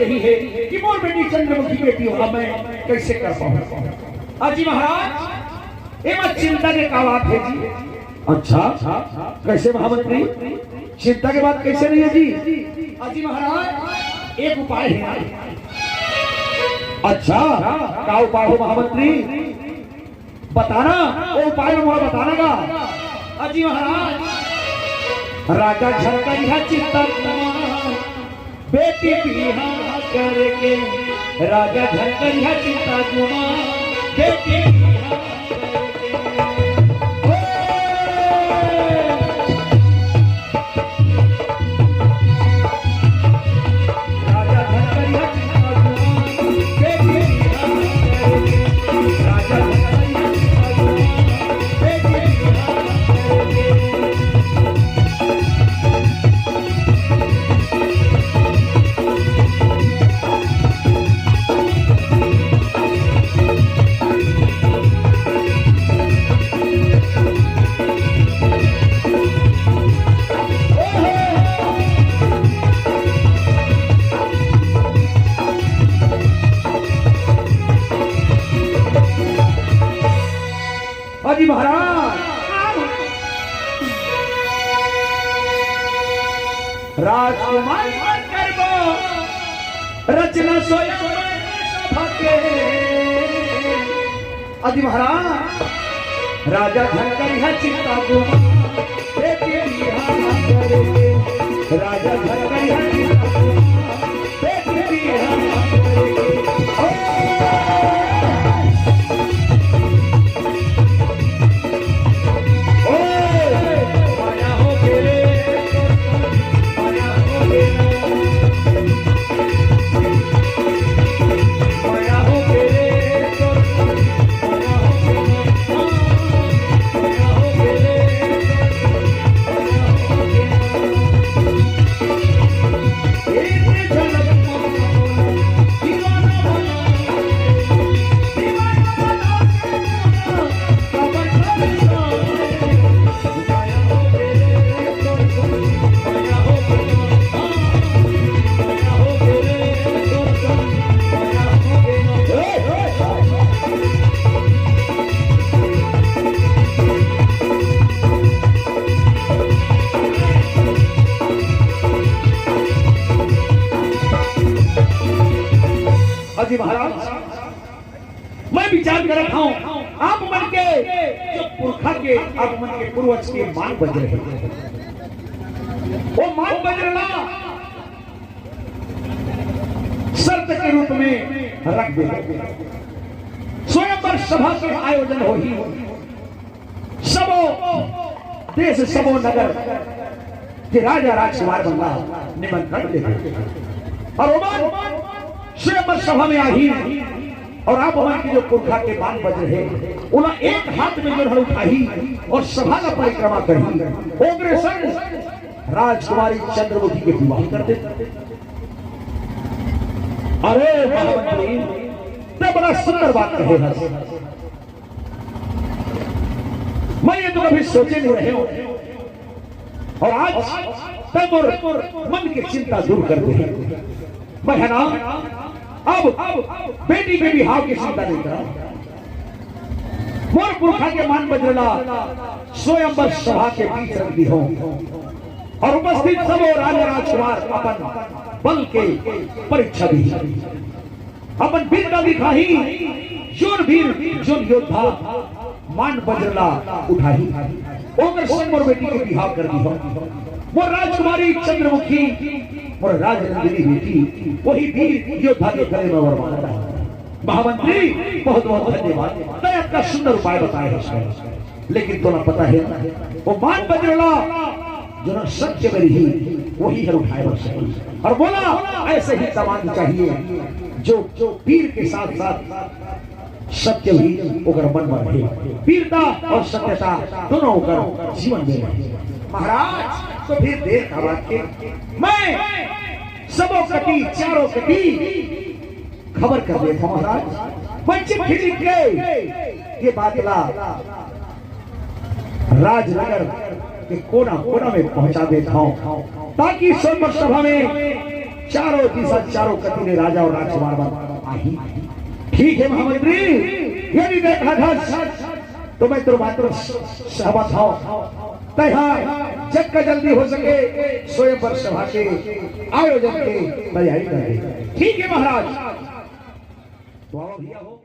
यही है कि मोर बेटी चंद्रमुखी बेटी होगा मैं कैसे कर पाऊँ। अजी महाराज ये मत चिंता के का बात है जी। अच्छा कैसे महामंत्री चिंता के बात कैसे नहीं है जी। अजी महाराज एक उपाय है। अच्छा क्या उपाय हो महामंत्री बताना, वो उपाय मुझे बताना का। अजी महाराज राजा झरकरिया चिंता बेटी बिहा करके, राजा झरकरिया चिंता गुमा बेटी बिहा महाराज राजकुमार रचना स्वयं सभा के। अजी महाराज राजा झरकरिया चिंता गुमा बेटी बिहा करके, राजा झरकरिया चिंता गुमा बेटी बिहा करके। महाराज मैं विचार कर रखा हूं आप मन के जो पुरखा के आप मन के पूर्वज के मान बज रहे वो मान बज रहा शर्त के रूप में रख दे। स्वयंवर सभा के आयोजन हो ही सबो देश सबो नगर के राजा राजकुमार बनना निमंत्रण देते और स्वयंवर सभा में आई और आप हमारे जो पुरखा के मान बज रहे उन्हें एक हाथ में जो उठाई और सभा का परिक्रमा करी अग्रसर राजकुमारी चंद्रमुखी के विवाह करते। अरे महामंत्री तो बड़ा सुंदर बात कहे मैं ये तो कभी सोचे नहीं रहे हो और आज तब मन की चिंता दूर करते हैं। बहना अब बेटी के बिहाव की चिंता नहीं करा मोर पुरखा के मान बजला स्वयंवर सभा के बीच रख दी हो और उपस्थित सब राजा राजकुमार अपन बल के परीक्षा दी अपन वीरता दिखाई जोर वीर जोर योद्धा मान बजला उठाई ओकर संग बेटी के बिहाव कर दी हो वो राजकुमारी चंद्रमुखी और राजनंदिनी बेटी वही वीर योद्धा के गले में वरमाला है। महामंत्री बहुत बहुत धन्यवाद तय का सुंदर उपाय बताया है लेकिन तो ना पता है वो मान बजरला जो ना सत्य में ही वही है उठाए और बोला ऐसे ही समान चाहिए जो वीर के साथ साथ सत्य भी ओकर मन में रहे वीरता और सत्यता दोनों ओकर जीवन में रहे। महाराज तो फिर देर का बात के मैं सबों कटी चारों कटी खबर कर देता महाराज मैं चिट्ठी लिख के ये बात ला राजनगर के कोना कोना में पहुंचा देता हूं ताकि स्वयंवर सभा में चारों दिशा चारों कतीरे राजा और राजकुमार आई। ठीक है महामंत्री, यदि देखा था तो मैं तो मात्र सहमत हूं। तैयार जब का जल्दी हो सके स्वयंवर सभा के आयोजन के तैयारी करें। ठीक है महाराज, तो आओ भैया हो।